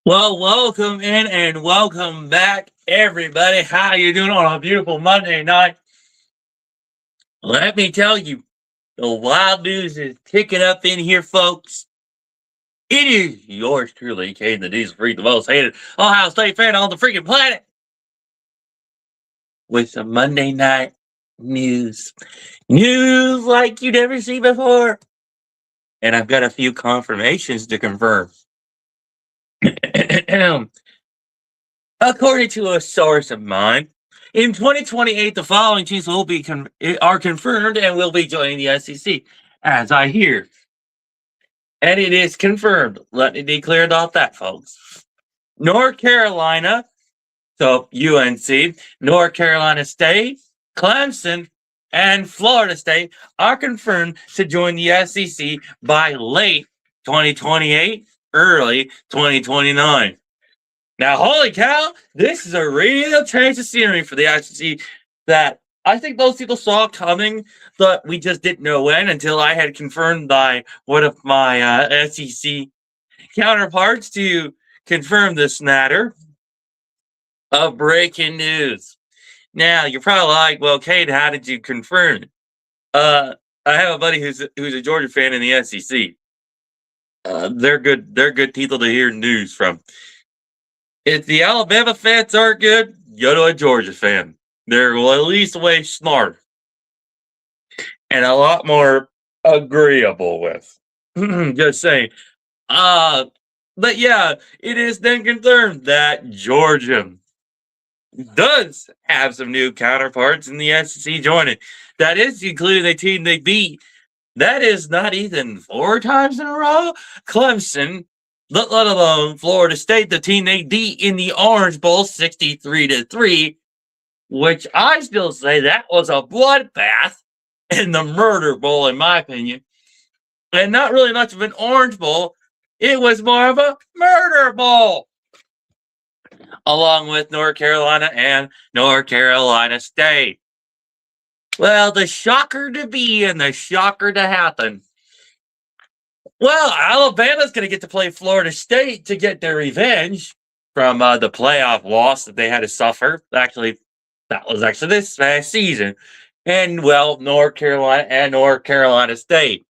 Well, welcome in and welcome back, everybody. How you doing on a beautiful Monday night? Let me tell you, the wild news is kicking up in here, folks. It is yours truly, Caden the Diesel Freak, the most hated Ohio State fan on the freaking planet, with some Monday night news. News like you never seen before. And I've got a few confirmations to confirm. According to a source of mine, in 2028, the following teams will be are confirmed and will be joining the SEC, as I hear. And it is confirmed. Let me be clear about that, folks. North Carolina, so UNC, North Carolina State, Clemson, and Florida State are confirmed to join the SEC by late 2028, early 2029. Now, holy cow, this is a real change of scenery for the SEC that I think most people saw coming, but we just didn't know when until I had confirmed by one of my SEC counterparts to confirm this matter of breaking news. Now, you're probably like, well, Kate, how did you confirm it? I have a buddy who's a Georgia fan in the SEC. They're good people to hear news from. If the Alabama fans are good, go to a Georgia fan. They're at least way smarter and a lot more agreeable with. Just saying. But yeah, it is then confirmed that Georgia does have some new counterparts in the SEC joining. That is including the team they beat. That is not even 4 times in a row. Clemson, let alone Florida State, the team they beat in the Orange Bowl 63-3, which I still say that was a bloodbath in the Murder Bowl, in my opinion. And not really much of an Orange Bowl. It was more of a Murder Bowl. Along with North Carolina and North Carolina State. Well, the shocker to be and the shocker to happen. Well, Alabama's going to get to play Florida State to get their revenge from the playoff loss that they had to suffer. Actually, that was actually this past season. And, well, North Carolina and North Carolina State.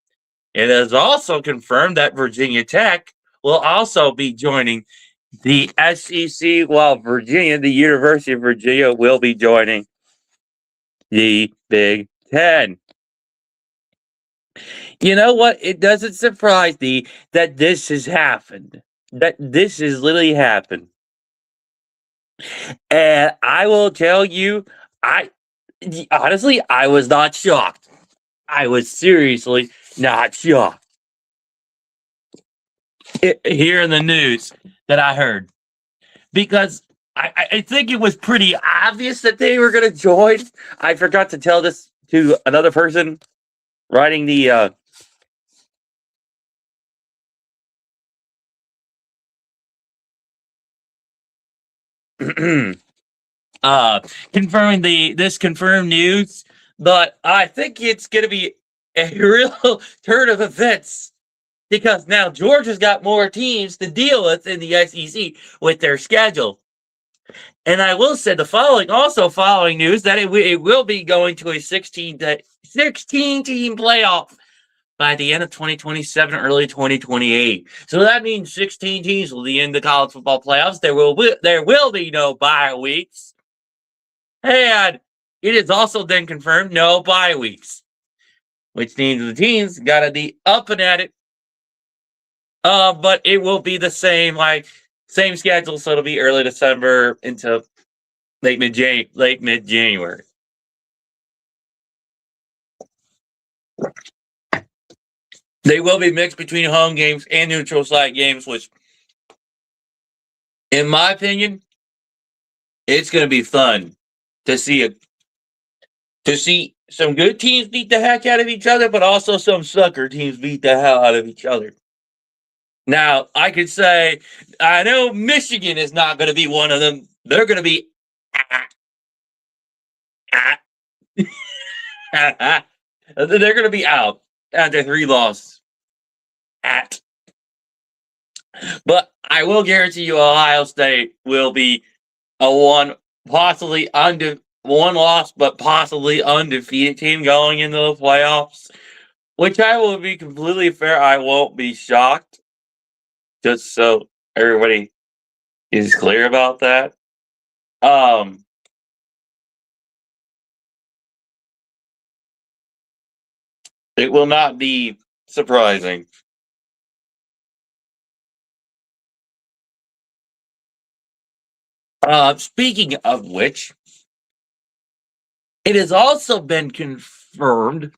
It is also confirmed that Virginia Tech will also be joining the SEC, while Virginia, the University of Virginia, will be joining the Big Ten. You know what? It doesn't surprise me that this has happened. That this has literally happened. And I will tell you, honestly, I was not shocked. I was seriously not shocked. Here in the news that I heard. Because I think it was pretty obvious that they were going to join. I forgot to tell this to another person writing the confirming this confirmed news, but I think it's going to be a real turn of events because now Georgia's got more teams to deal with in the SEC with their schedule. And I will say the following news that it will be going to a 16 team playoff by the end of 2027, early 2028. So that means 16 teams will be in the college football playoffs. There will be no bye weeks. And it is also then confirmed no bye weeks, which means the teams got to be up and at it. But it will be the same schedule, so it'll be early December into late mid-January. They will be mixed between home games and neutral site games, which In my opinion, it's going to be fun to see some good teams beat the heck out of each other, but also some sucker teams beat the hell out of each other. Now, I could say, I know Michigan is not going to be one of them. They're going to be. They're going to be out after 3 losses. But I will guarantee you, Ohio State will be a one loss, but possibly undefeated team going into the playoffs. Which I will be completely fair. I won't be shocked. Just so everybody is clear about that. It will not be surprising. Speaking of which, it has also been confirmed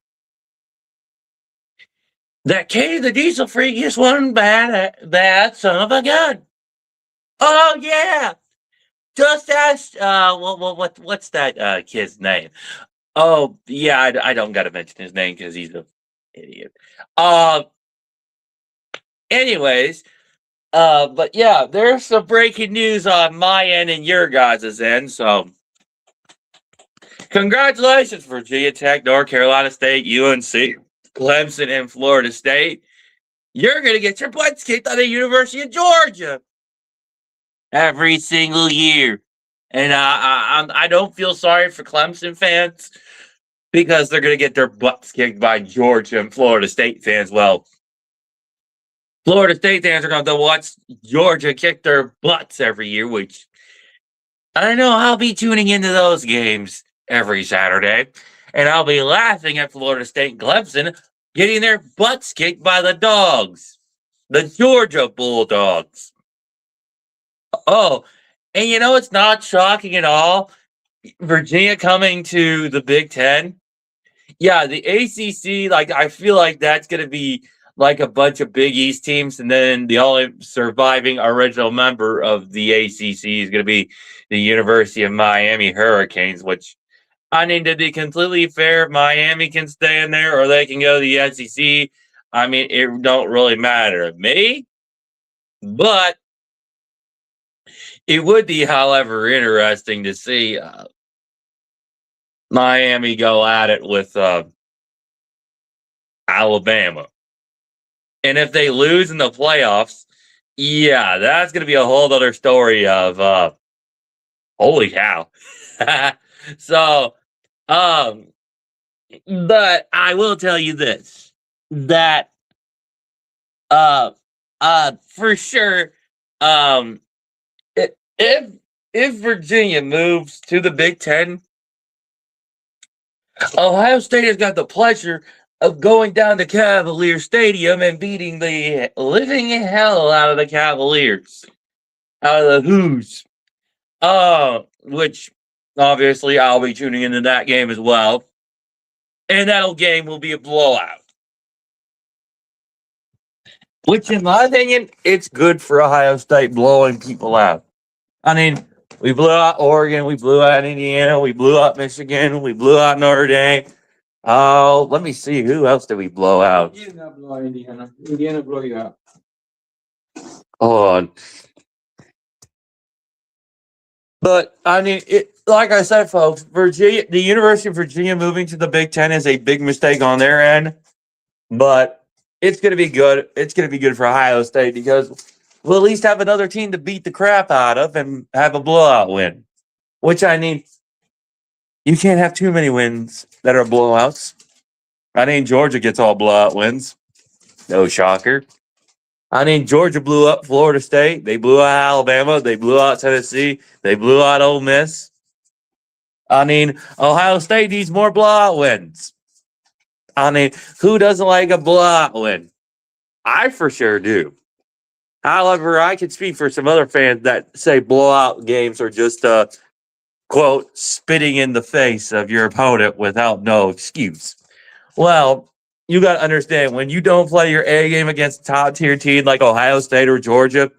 that Katie the Diesel Freak is one bad son of a gun. Oh yeah, just ask. What's that kid's name? Oh yeah, I don't gotta mention his name because he's an idiot. Anyways, but yeah, there's some breaking news on my end and your guys' end. So, congratulations, Virginia Tech, North Carolina State, UNC, Clemson, and Florida State. You're gonna get your butts kicked on the University of Georgia every single year, and I don't feel sorry for Clemson fans because they're gonna get their butts kicked by Georgia and Florida State fans. Well, Florida State fans are going to watch Georgia kick their butts every year, which I know I'll be tuning into those games every Saturday, and I'll be laughing at Florida State and Clemson getting their butts kicked by the dogs, the Georgia Bulldogs. Oh, and you know it's not shocking at all? Virginia coming to the Big Ten. Yeah, the ACC, like I feel like that's going to be like a bunch of Big East teams, and then the only surviving original member of the ACC is going to be the University of Miami Hurricanes, which, I mean, to be completely fair, Miami can stay in there or they can go to the SEC. I mean, it don't really matter to me, but it would be, however, interesting to see Miami go at it with Alabama. And if they lose in the playoffs, yeah, that's going to be a whole other story of holy cow. So, but I will tell you this, that for sure, if Virginia moves to the Big Ten, Ohio State has got the pleasure of going down to Cavalier Stadium and beating the living hell out of the Cavaliers, out of the Hoos. Which obviously I'll be tuning into that game as well. And that game will be a blowout. Which, in my opinion, it's good for Ohio State blowing people out. I mean, we blew out Oregon, we blew out Indiana, we blew out Michigan, we blew out Notre Dame. Oh, let me see. Who else did we blow out? You did not blow out Indiana. Indiana blew you out. Hold on. But I mean, like I said, folks, Virginia, the University of Virginia moving to the Big Ten is a big mistake on their end. But it's going to be good. It's going to be good for Ohio State because we'll at least have another team to beat the crap out of and have a blowout win. Which, I mean, you can't have too many wins that are blowouts. I mean, Georgia gets all blowout wins. No shocker. I mean, Georgia blew up Florida State. They blew out Alabama. They blew out Tennessee. They blew out Ole Miss. I mean, Ohio State needs more blowout wins. I mean, who doesn't like a blowout win? I for sure do. However, I can speak for some other fans that say blowout games are just, quote, spitting in the face of your opponent without no excuse. Well, you got to understand, when you don't play your A game against a top tier team like Ohio State or Georgia,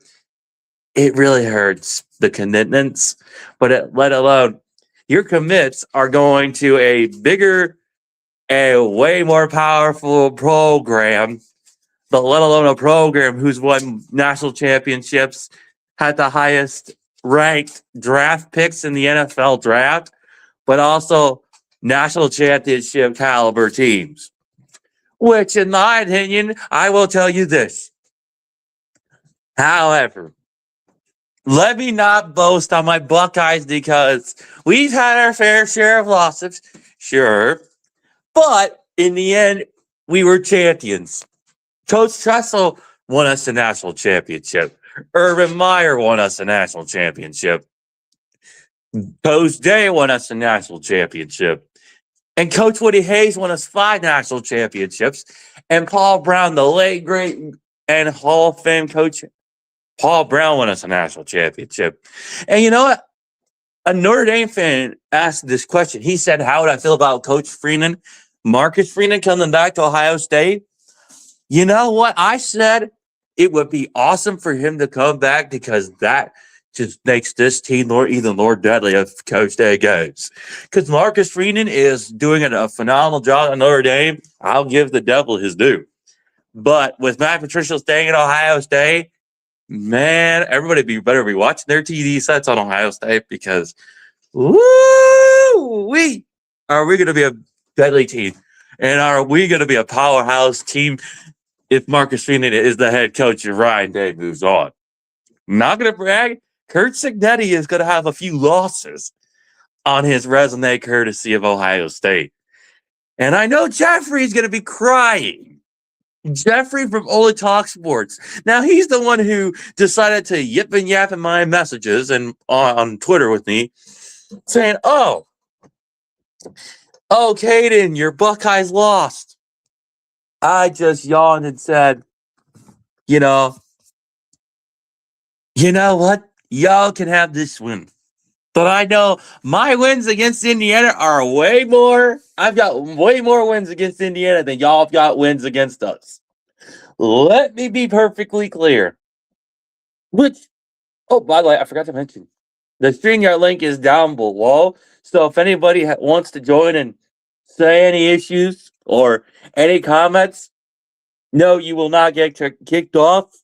it really hurts the commitments, but let alone your commits are going to a bigger, a way more powerful program, but let alone a program who's won national championships, had the highest ranked draft picks in the NFL draft, but also national championship caliber teams. Which, in my opinion, I will tell you this. However, let me not boast on my Buckeyes because we've had our fair share of losses, sure, but in the end, we were champions. Coach Tressel won us a national championship. Urban Meyer won us a national championship. Coach Day won us a national championship. And Coach Woody Hayes won us 5 national championships. And Paul Brown, the late, great, and Hall of Fame coach, Paul Brown won us a national championship. And you know what? A Notre Dame fan asked this question. He said, how would I feel about Coach Freenan, Marcus Freenan coming back to Ohio State? You know what? I said it would be awesome for him to come back because that just makes this team more deadly if Coach Day goes. Because Marcus Freenan is doing a phenomenal job at Notre Dame. I'll give the devil his due. But with Matt Patricia staying at Ohio State, man, everybody better be watching their TV sets on Ohio State because, are we going to be a deadly team? And are we going to be a powerhouse team if Marcus Freenan is the head coach and Ryan Day moves on? Not going to brag. Kurt Cignetti is going to have a few losses on his resume courtesy of Ohio State. And I know Jeffrey's going to be crying. Jeffrey from Only Talk Sports. Now, he's the one who decided to yip and yap in my messages and on Twitter with me saying, oh, Caden, your Buckeyes lost. I just yawned and said, you know what? Y'all can have this win. But I know my wins against Indiana are way more. I've got way more wins against Indiana than y'all have got wins against us. Let me be perfectly clear. By the way, I forgot to mention, the StreamYard link is down below. So if anybody wants to join and say any issues or any comments, no, you will not get kicked off.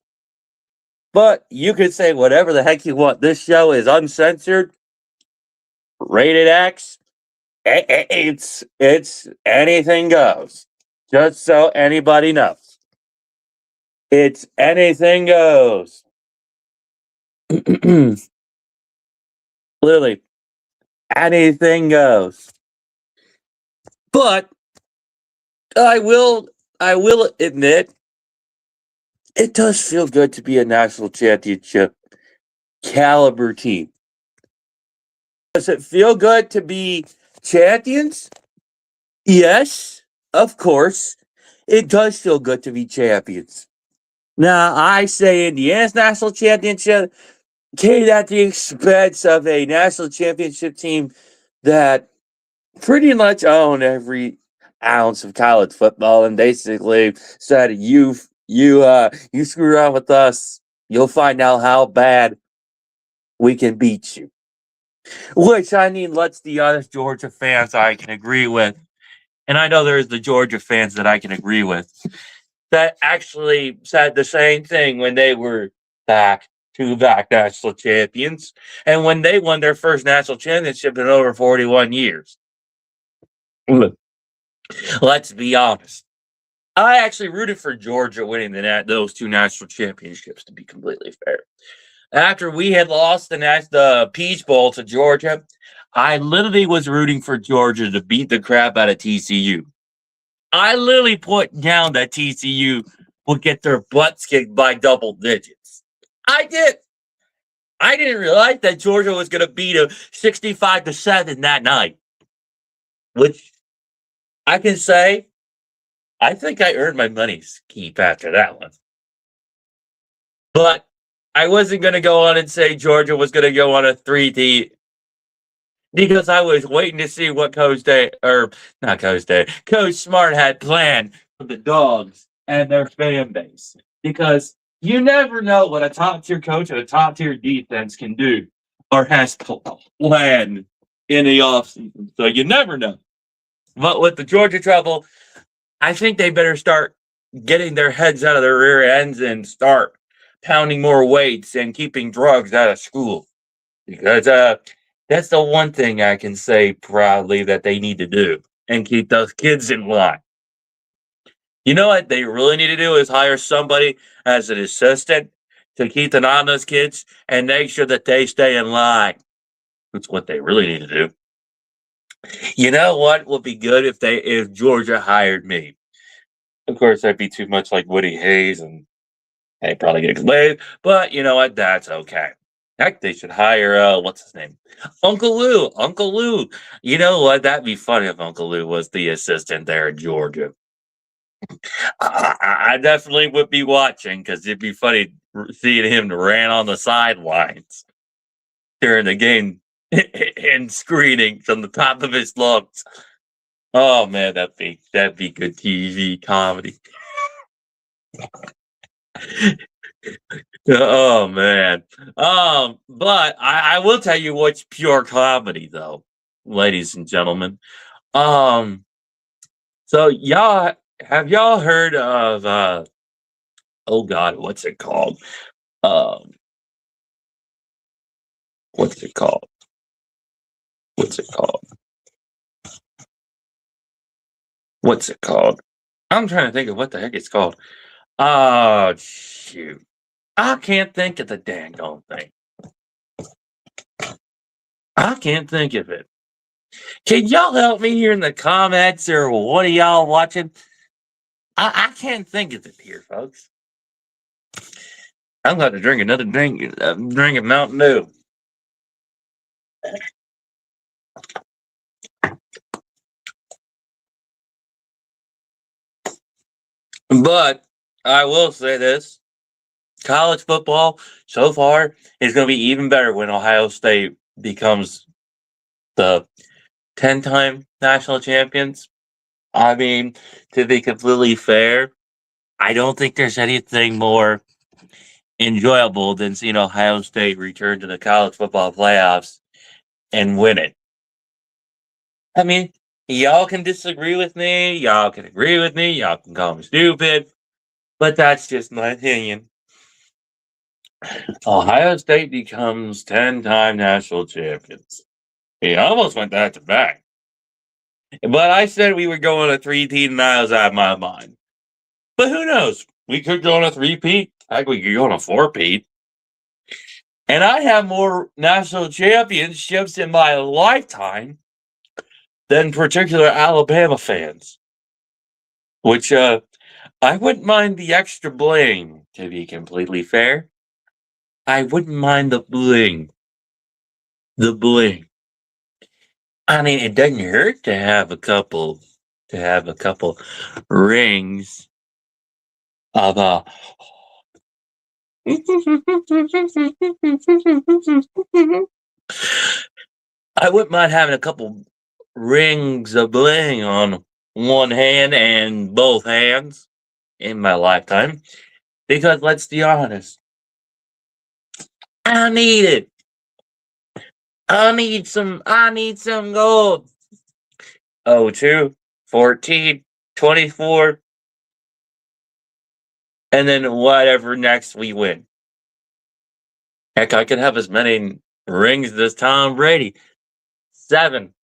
But you can say whatever the heck you want. This show is uncensored, rated X. It's anything goes. Just so anybody knows. It's anything goes. Literally, anything goes. But I will admit, it does feel good to be a national championship caliber team. Does it feel good to be champions? Yes, of course. It does feel good to be champions. Now, I say Indiana's national championship came at the expense of a national championship team that pretty much owned every ounce of college football and basically said, you screw around with us, you'll find out how bad we can beat you. Which, I mean, let's be honest, Georgia fans I can agree with. And I know there's the Georgia fans that I can agree with that actually said the same thing when they were back-to-back national champions and when they won their first national championship in over 41 years. Let's be honest. I actually rooted for Georgia winning those 2 national championships, to be completely fair. After we had lost the Peach Bowl to Georgia, I literally was rooting for Georgia to beat the crap out of TCU. I literally put down that TCU would get their butts kicked by double digits. I did. I didn't realize that Georgia was going to beat them 65-7 that night. Which I can say, I think I earned my money's keep after that one. But I wasn't going to go on and say Georgia was going to go on a 3-D because I was waiting to see what Coach Smart had planned for the Dogs and their fan base. Because You never know what a top tier coach and a top tier defense can do or has planned in the offseason. So you never know. But with the Georgia trouble, I think they better start getting their heads out of their rear ends and start pounding more weights and keeping drugs out of school. Because that's the one thing I can say proudly that they need to do and keep those kids in line. You know what they really need to do is hire somebody as an assistant to keep an eye on those kids and make sure that they stay in line. That's what they really need to do. You know what would be good if Georgia hired me? Of course, that'd be too much like Woody Hayes and they probably get explained, but you know what? That's okay. Heck, they should hire what's his name? Uncle Lou. Uncle Lou. You know what? That'd be funny if Uncle Lou was the assistant there in Georgia. I definitely would be watching because it'd be funny seeing him ran on the sidelines during the game and screaming from the top of his lungs. Oh man, that'd be good TV comedy. Oh man. But I will tell you what's pure comedy though, ladies and gentlemen. Um, so y'all heard of oh god, what's it called? Um, what's it called? What's it called? What's it called? I'm trying to think of what the heck it's called. Oh shoot. I can't think of the dang thing. I can't think of it. Can y'all help me here in the comments or what are y'all watching? I can't think of it here, folks. I'm going to drink another drink of Mountain Dew. But I will say this. College football so far is going to be even better when Ohio State becomes the 10-time national champions. I mean, to be completely fair, I don't think there's anything more enjoyable than seeing Ohio State return to the college football playoffs and win it. I mean, y'all can disagree with me, y'all can agree with me, y'all can call me stupid, but that's just my opinion. Ohio State becomes 10-time national champions. He almost went back to back. But I said we were going a 3-peat and I was out of my mind. But who knows? We could go on a 3-peat. Heck, we could go on a 4-peat. And I have more national championships in my lifetime than particular Alabama fans. Which I wouldn't mind the extra bling, to be completely fair. I wouldn't mind the bling. The bling. I mean, it doesn't hurt to have a couple rings of I wouldn't mind having a couple rings of bling on one hand and both hands in my lifetime. Because let's be honest, I need it. I need some gold. 02, 14, 24, and then whatever next we win. Heck, I could have as many rings as Tom Brady. 7.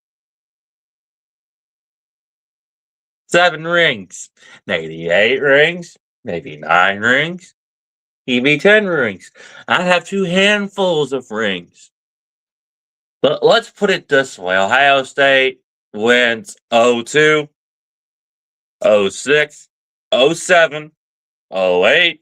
7 rings. Maybe 8 rings. Maybe 9 rings. Maybe 10 rings. I have 2 handfuls of rings. But let's put it this way. Ohio State wins 02, 06, 07, 08.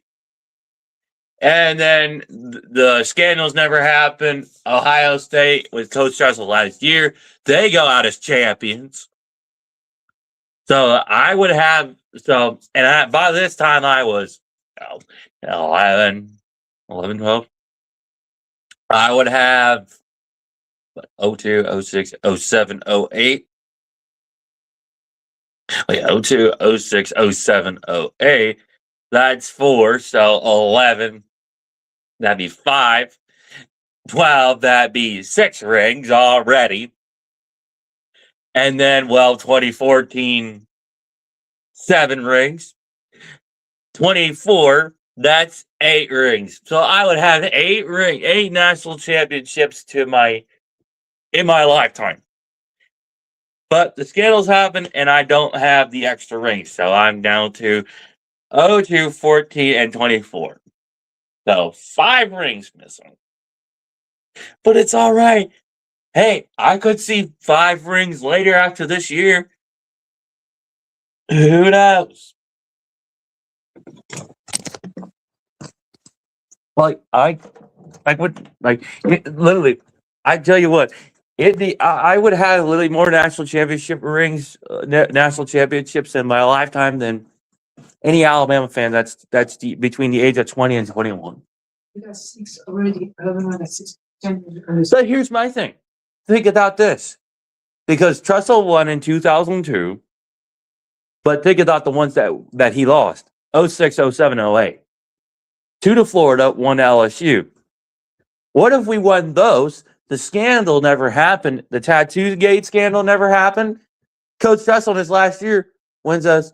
And then the scandals never happened. Ohio State with Coach Tressel last year, they go out as champions. So I would have by this time I was 11, 12. I would have 02, 06, 07, 08. Wait, 02, 06, 07, 08. That's 4, so 11. That'd be 5. 12, that'd be 6 rings already. And then, 2014, 7 rings. 24, that's 8 rings. So I would have 8 national championships in my lifetime. But the scandals happen, and I don't have the extra rings, so I'm down to 02, 14, and 24. So 5 rings missing. But it's all right. Hey, I could see 5 rings later after this year. Who knows? Literally, I tell you what, I would have literally more national championship rings, national championships in my lifetime than any Alabama fan between the age of 20 and 21. You got 6 already. Alabama got 6 So here's my thing. Think about this. Because Tressel won in 2002, but think about the ones that he lost. 06, 07, 08. 2 to Florida, 1 to LSU. What if we won those? The scandal never happened. The Tattoo Gate scandal never happened. Coach Tressel in his last year wins us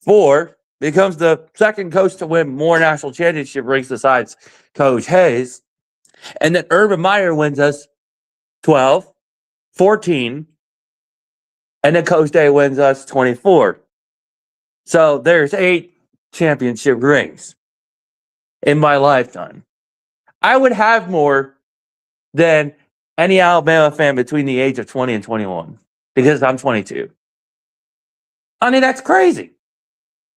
4, becomes the second coach to win more national championship rings besides Coach Hayes. And then Urban Meyer wins us 12, 14, and then Coach Day wins us 24. So there's 8 championship rings in my lifetime. I would have more than any Alabama fan between the age of 20 and 21 because I'm 22. I mean, that's crazy.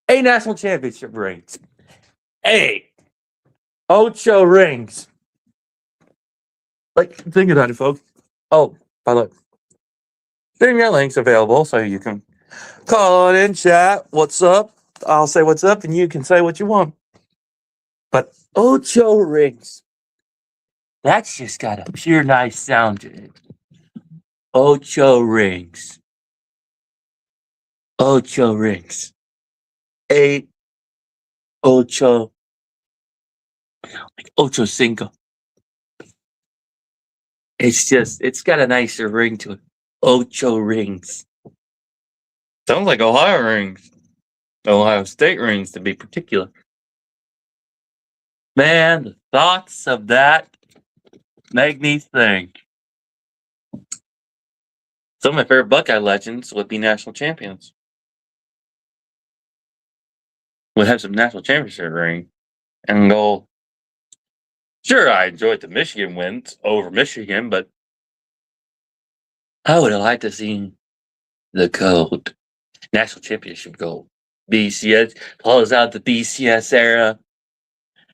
8 national championship rings. 8. Ocho rings. Like, think about it, folks. Oh, by the way, Stream link's available so you can call in, chat. What's up? I'll say what's up, and you can say what you want. But Ocho rings. That's just got a pure nice sound to it. Ocho rings. Ocho rings. 8. Ocho. Like Ocho Cinco. It's got a nicer ring to it. Ocho rings. Sounds like Ohio rings. Ohio State rings, to be particular. Man, the thoughts of that make me think. Some of my favorite Buckeye legends would be national champions. Would have some national championship ring and go. Sure, I enjoyed the Michigan wins over Michigan, but I would have liked to see the gold. National championship gold. BCS, close out the BCS era.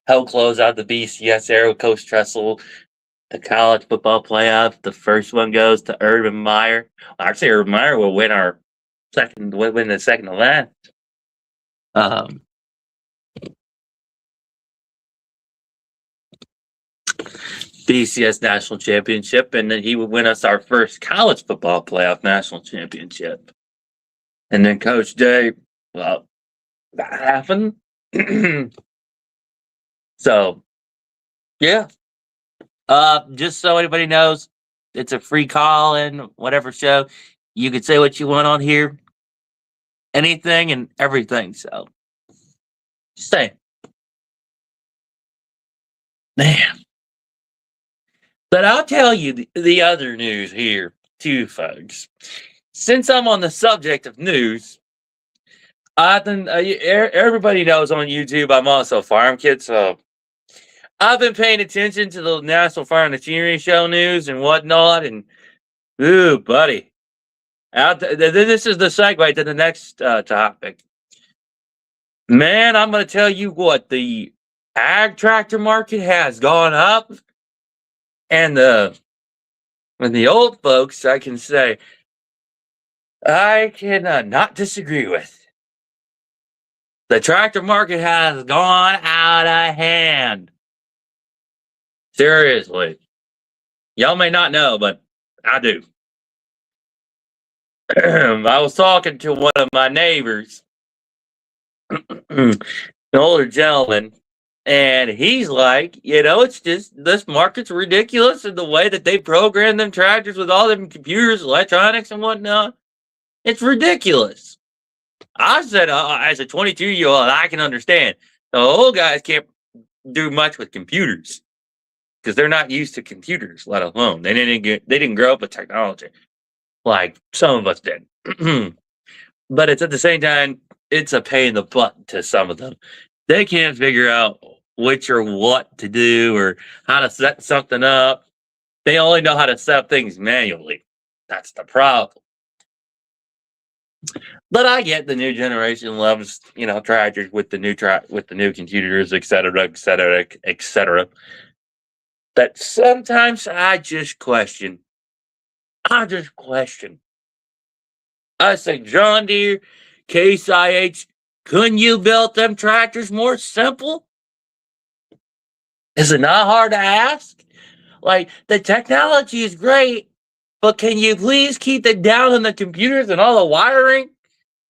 Help close out the BCS era with Coach Tressel. The college football playoff. The first one goes to Urban Meyer. I'd say Urban Meyer will win the second to last. BCS national championship, and then he would win us our first college football playoff national championship. And then Coach Day, well, that happened. So, yeah. Just so anybody knows, it's a free call in whatever show. You can say what you want on here. Anything and everything. So, just saying. Man. But I'll tell you the other news here, too, folks. Since I'm on the subject of news, everybody knows on YouTube I'm also a farm kid, so I've been paying attention to the National Farm Machinery Show news and whatnot, and ooh, buddy. This is the segue to the next topic. Man, I'm going to tell you what, the ag tractor market has gone up, and the old folks, I can say, I can not disagree with. The tractor market has gone out of hand. Seriously. Y'all may not know, but I do. I was talking to one of my neighbors an older gentleman, and he's like, it's just this market's ridiculous, and the way that they program them tractors with all them computers, electronics, and whatnot, it's ridiculous. I said, as a 22-year-old, I can understand. The old guys can't do much with computers because they're not used to computers, let alone they didn't grow up with technology like some of us did. But it's at the same time, it's a pain in the butt to some of them. They can't figure out which or what to do or how to set something up. They only know how to set up things manually. That's the problem. But I get the new generation loves, tractors with the new computers, et cetera, et cetera, et cetera. That sometimes I just question. I say, John Deere, Case IH, couldn't you build them tractors more simple? Is it not hard to ask? Like, the technology is great, but can you please keep it down in the computers and all the wiring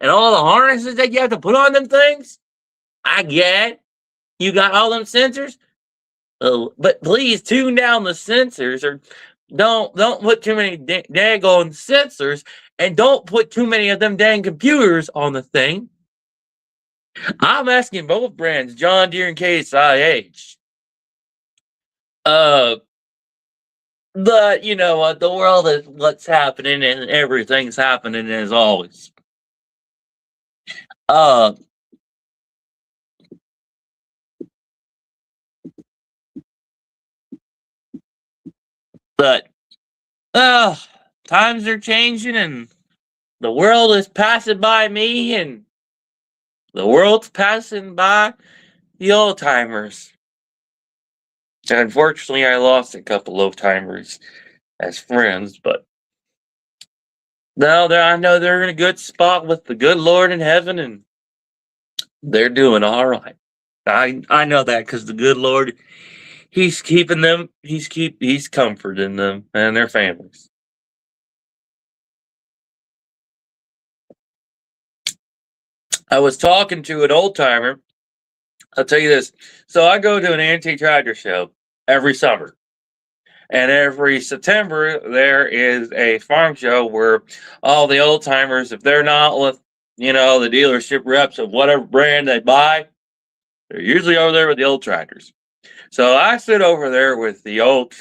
and all the harnesses that you have to put on them things? I get it. You got all them sensors, but please tune down the sensors, or don't put too many daggone sensors, and don't put too many of them dang computers on the thing. I'm asking both brands, John Deere and Case IH. But you know what? The world is what's happening, and everything's happening as always. But times are changing, and the world is passing by me, and the world's passing by the old timers. Unfortunately, I lost a couple old timers as friends, but no, I know they're in a good spot with the good Lord in heaven, and they're doing all right. I know that because the good Lord, He's keeping them. He's comforting them and their families. I was talking to an old timer. I'll tell you this. So I go to an antique tractor show every summer. And every September, there is a farm show where all the old timers, if they're not with, the dealership reps of whatever brand they buy, they're usually over there with the old tractors. So I sit over there with the old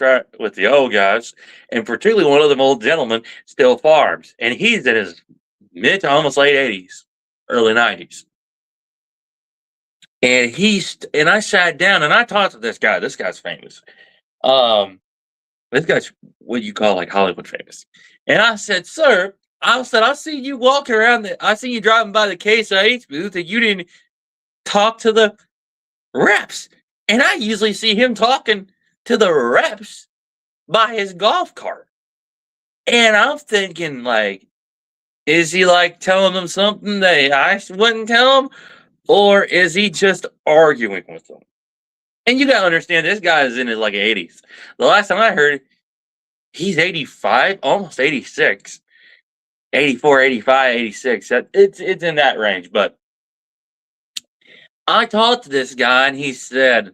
guys, and particularly one of them old gentlemen still farms, and he's in his mid to almost late 80s, early 90s. And I sat down and I talked to this guy. This guy's famous. This guy's what you call like Hollywood famous. And I said, sir, I see you walking around I see you driving by the Case IH booth, and you didn't talk to the reps. And I usually see him talking to the reps by his golf cart. And I'm thinking, like, is he like telling them something that I wouldn't tell him? Or is he just arguing with them? And you gotta understand, this guy is in his like 80s. The last time I heard, he's 85, almost 86. 84, 85, 86. It's in that range. But I talked to this guy, and he said,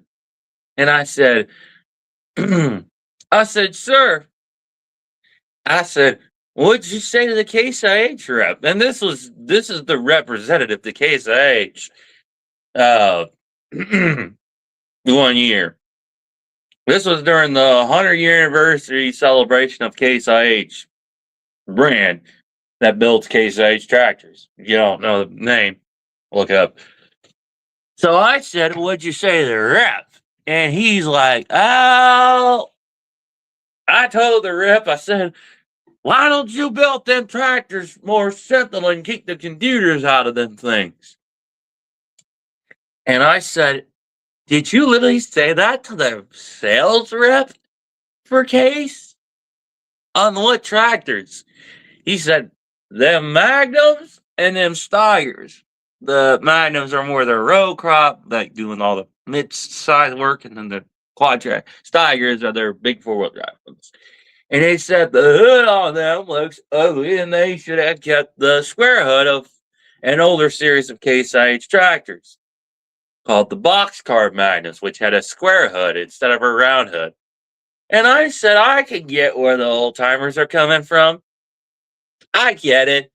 and I said, sir, I said, what'd you say to the Case IH rep? And this is the representative, the Case IH, 1 year. This was during the 100-year anniversary celebration of Case IH brand that builds Case IH tractors. If you don't know the name, look up. So I said, what'd you say to the rep? And he's like, oh, I told the rep, I said, why don't you build them tractors more simple and keep the computers out of them things? And I said, did you literally say that to the sales rep for Case? On what tractors? He said, them Magnums and them Steigers. The Magnums are more the row crop, like doing all the mid-size work, and then the quad track. Steigers are their big four-wheel drive ones. And they said the hood on them looks ugly, and they should have kept the square hood of an older series of Case IH tractors. called the boxcar Magnums, which had a square hood instead of a round hood. And I said, I can get where the old timers are coming from. I get it.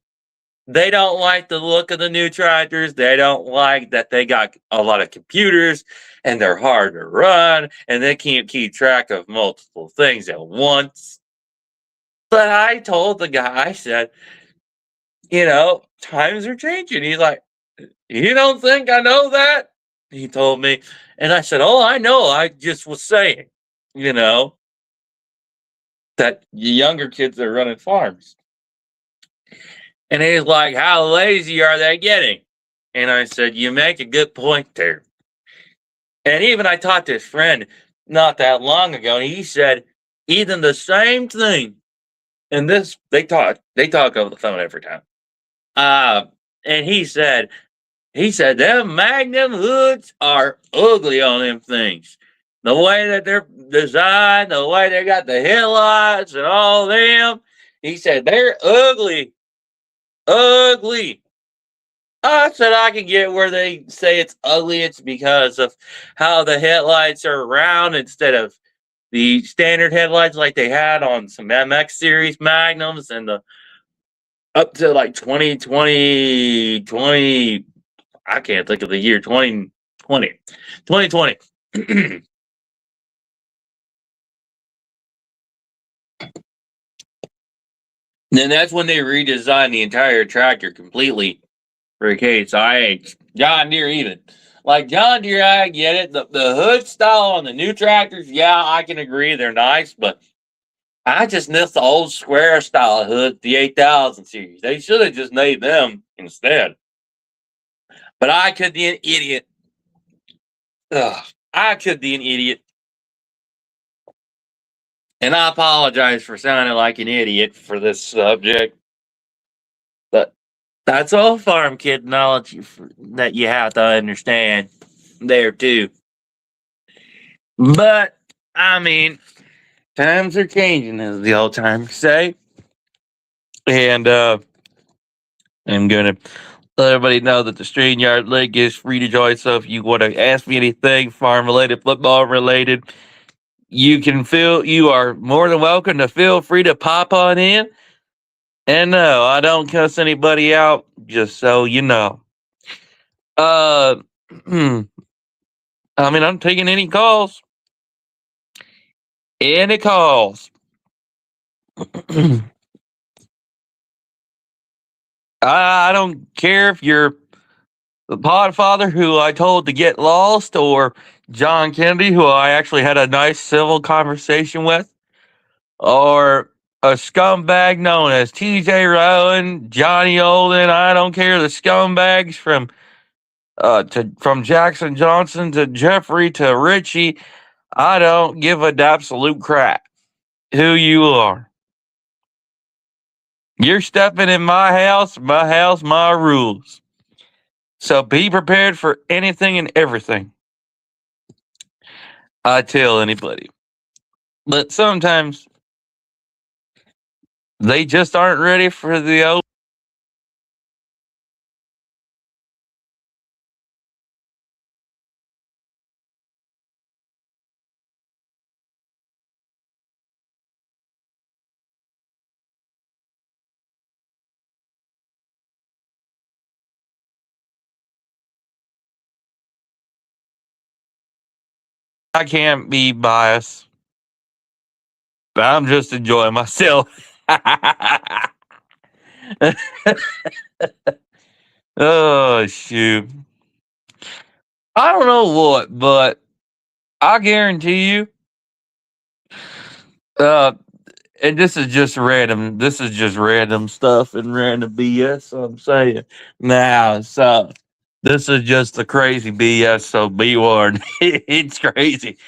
They don't like the look of the new tractors. They don't like that they got a lot of computers and they're hard to run and they can't keep track of multiple things at once. But I told the guy, I said, times are changing. He's like, you don't think I know that? He told me. And I said, oh, I know. I just was saying, you know, that younger kids are running farms. And he's like, how lazy are they getting? And I said, you make a good point there. And even I talked to his friend not that long ago, and he said, even the same thing. And this, they talk over the phone every time. And he said, them Magnum hoods are ugly on them things. The way that they're designed, the way they got the headlights and all them. He said, they're ugly. Ugly. I said I can get where they say it's ugly. It's because of how the headlights are round instead of the standard headlights like they had on some MX series Magnums and the up to like 2020, I can't think of the year, 2020. Then that's when they redesigned the entire tractor completely for Case IH. John Deere even. Like John Deere, I get it. The hood style on the new tractors, yeah, I can agree. They're nice, but I just miss the old square style hood, the 8000 series. They should have just made them instead. But I could be an idiot. I could be an idiot. And I apologize for sounding like an idiot for this subject. But that's all farm kid knowledge that you have to understand there too. But, I mean, times are changing, as the old timers say. And I'm going to let everybody know that the StreamYard link is free to join. So if you want to ask me anything farm related, football related, you are more than welcome to feel free to pop on in. And no, I don't cuss anybody out, just so you know. I mean, I'm taking any calls. Any calls. I don't care if you're the Podfather who I told to get lost, or John Kennedy, who I actually had a nice civil conversation with, or a scumbag known as TJ Rowan, Johnny Olden. I don't care. The scumbags from Jackson Johnson to Jeffrey to Richie. I don't give a absolute crap who you are. You're stepping in my house, my rules. So be prepared for anything and everything. I tell anybody. But sometimes they just aren't ready for the old. I can't be biased. I'm just enjoying myself. Oh, shoot. I don't know what, but I guarantee you, and this is just random. This is just random stuff and random BS. So I'm saying now, so this is just the crazy BS. So be warned, it's crazy.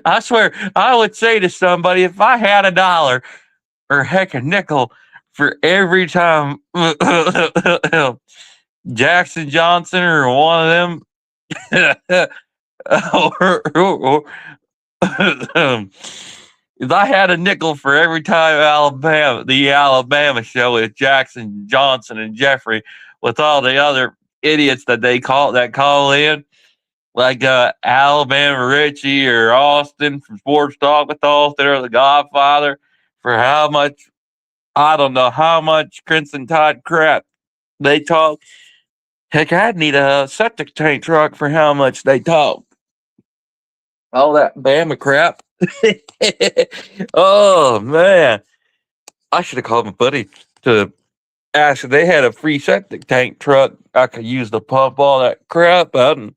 I swear, I would say to somebody, if I had $1 or heck a nickel for every time Jackson Johnson or one of them, or if I had a nickel for every time the Alabama show with Jackson Johnson and Jeffrey, with all the other idiots that call in, like Alabama Richie or Austin from Sports Talk with Austin or The Godfather for how much, I don't know how much Crimson Tide crap they talk. Heck, I'd need a septic tank truck for how much they talk. All that Bama crap. Oh man, I should have called my buddy to ask if they had a free septic tank truck I could use to pump all that crap out and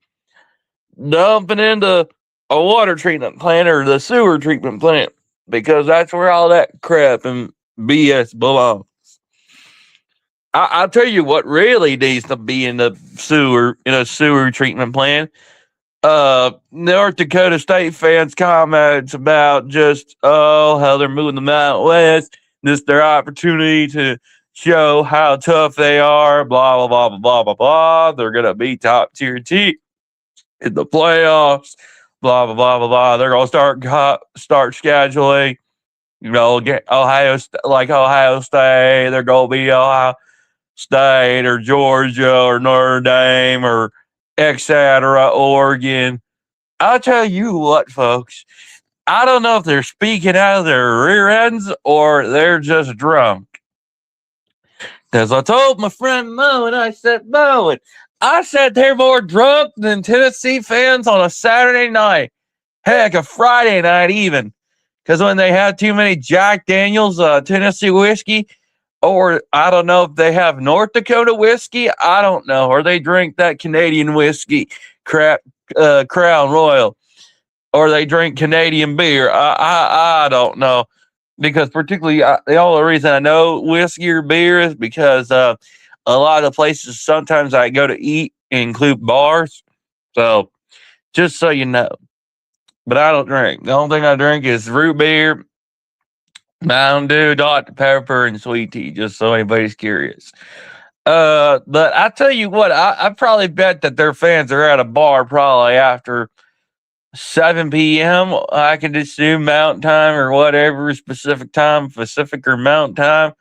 dump it into a water treatment plant or the sewer treatment plant, because that's where all that crap and BS belongs. I'll tell you what really needs to be in a sewer treatment plant. North Dakota State fans' comments about just how they're moving them out west, this their opportunity to show how tough they are, blah blah blah blah blah blah blah. They're gonna be top tier team in the playoffs, blah blah blah blah blah. They're gonna start scheduling. Get Ohio State. They're gonna be Ohio State or Georgia or Notre Dame or etc. Oregon. I'll tell you what, folks. I don't know if they're speaking out of their rear ends or they're just drunk. Because I told my friend Mo, and I said, Mo, I said they're more drunk than Tennessee fans on a Saturday night. Heck, a Friday night even. Because when they have too many Jack Daniels Tennessee whiskey, or I don't know if they have North Dakota whiskey, I don't know, or they drink that Canadian whiskey crap, Crown Royal, or they drink Canadian beer. I don't know, because particularly the only reason I know whiskey or beer is because a lot of the places sometimes I go to eat include bars. So just so you know, but I don't drink. The only thing I drink is root beer, Mountain Dew, Dr. Pepper, and sweet tea, just so anybody's curious. But I tell you what, I probably bet that their fans are at a bar probably after 7 p.m. I can assume Mountain Time or whatever specific time, Pacific or Mountain Time.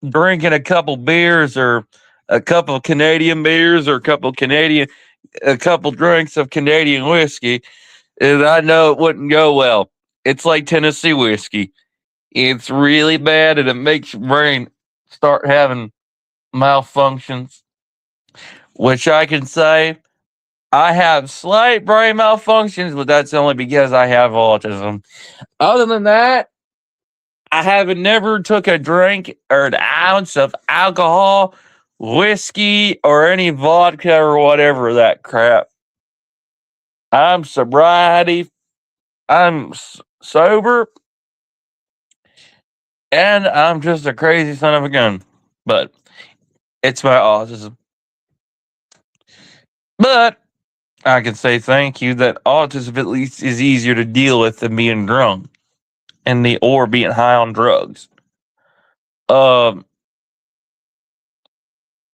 Drinking a couple beers or a couple of Canadian beers or a couple drinks of Canadian whiskey, and I know it wouldn't go well. It's like Tennessee whiskey. It's really bad and it makes your brain start having malfunctions, which I can say I have slight brain malfunctions, but that's only because I have autism. Other than that, I haven't never took a drink or an ounce of alcohol, whiskey, or any vodka or whatever that crap. I'm sobriety. I'm sober, and I'm just a crazy son of a gun. But it's my autism. But I can say thank you that autism at least is easier to deal with than being drunk or being high on drugs. Um,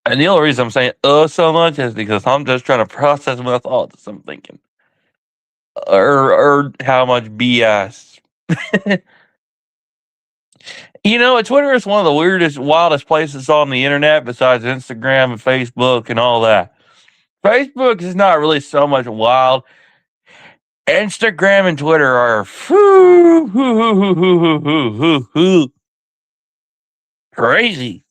and the only reason I'm saying so much is because I'm just trying to process my thoughts. I'm thinking, or how much BS. Twitter is one of the weirdest, wildest places on the internet besides Instagram and Facebook and all that. Facebook is not really so much wild. Instagram and Twitter are crazy.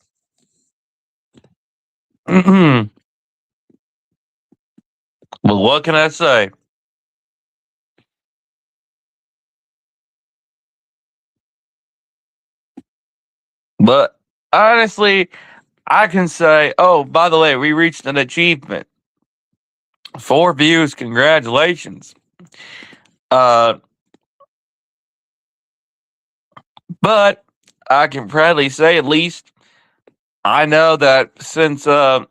Well, what can I say? But honestly, I can say, oh, by the way, we reached an achievement. 4 views, congratulations. But I can proudly say, at least I know that since oh,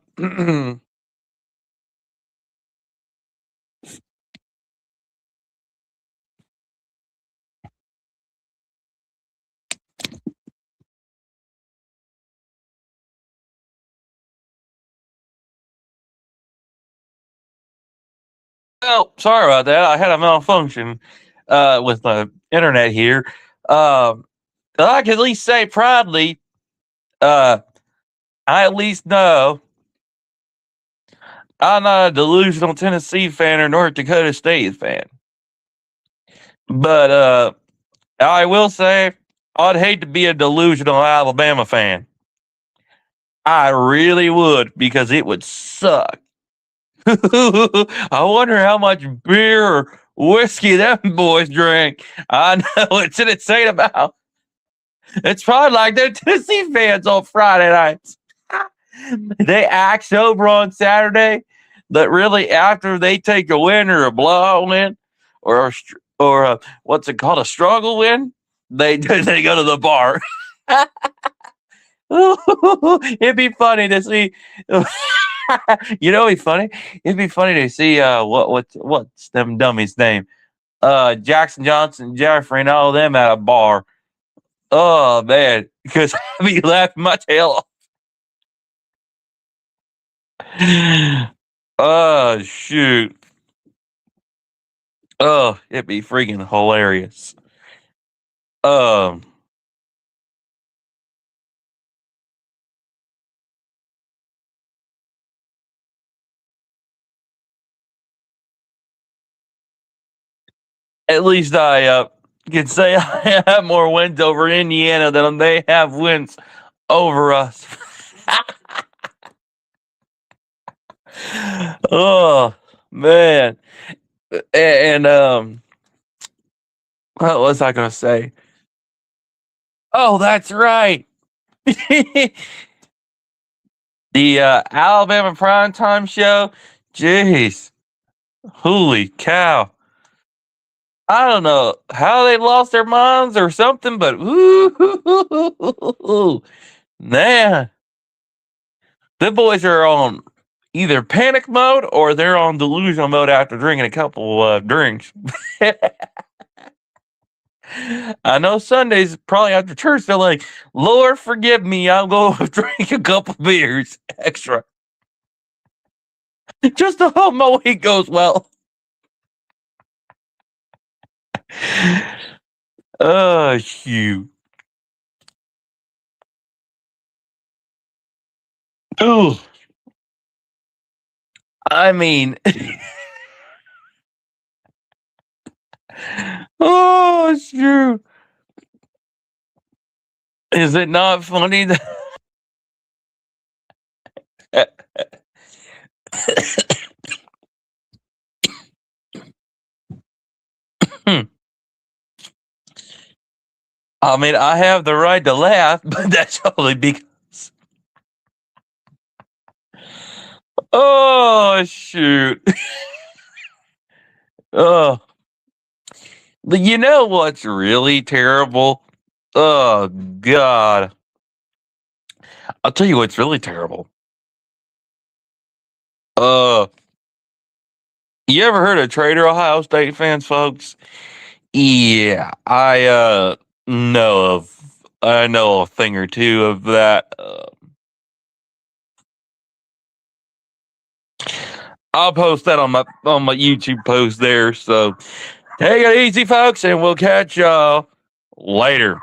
sorry about that. I had a malfunction with my internet here. I can at least say proudly, I at least know I'm not a delusional Tennessee fan or North Dakota State fan. But I will say I'd hate to be a delusional Alabama fan. I really would, because it would suck. I wonder how much beer or whiskey them boys drink. I know it's an insane amount. It's probably like they're Tennessee fans on Friday nights. They act sober on Saturday, but really after they take a win or a blowout win or what's it called, a struggle win, they go to the bar. It'd be funny to see. It'd be funny. It'd be funny to see what's them dummies' name? Jackson Johnson, Jeffrey, and all of them at a bar. Oh man, because I'd be laughing my tail off. Oh shoot. Oh, it'd be freaking hilarious. Um at least I can say I have more wins over Indiana than they have wins over us. Oh man. And what was I gonna say? Oh, that's right. The Alabama primetime show. Jeez. Holy cow. I don't know how they lost their minds or something, but ooh, man. The boys are on either panic mode or they're on delusional mode after drinking a couple drinks. I know Sundays, probably after church, they're like, Lord, forgive me, I'll go drink a couple beers extra. Just to hope my week goes well. Oh, shoot. Ooh. I mean, oh, shoot. Is it not funny that I mean, I have the right to laugh, but that's only because. Oh, shoot. Oh. But you know what's really terrible? Oh, God. I'll tell you what's really terrible. You ever heard of Trader Ohio State fans, folks? Yeah, I know a thing or two of that. I'll post that on my YouTube post there. So take it easy, folks, and we'll catch y'all later.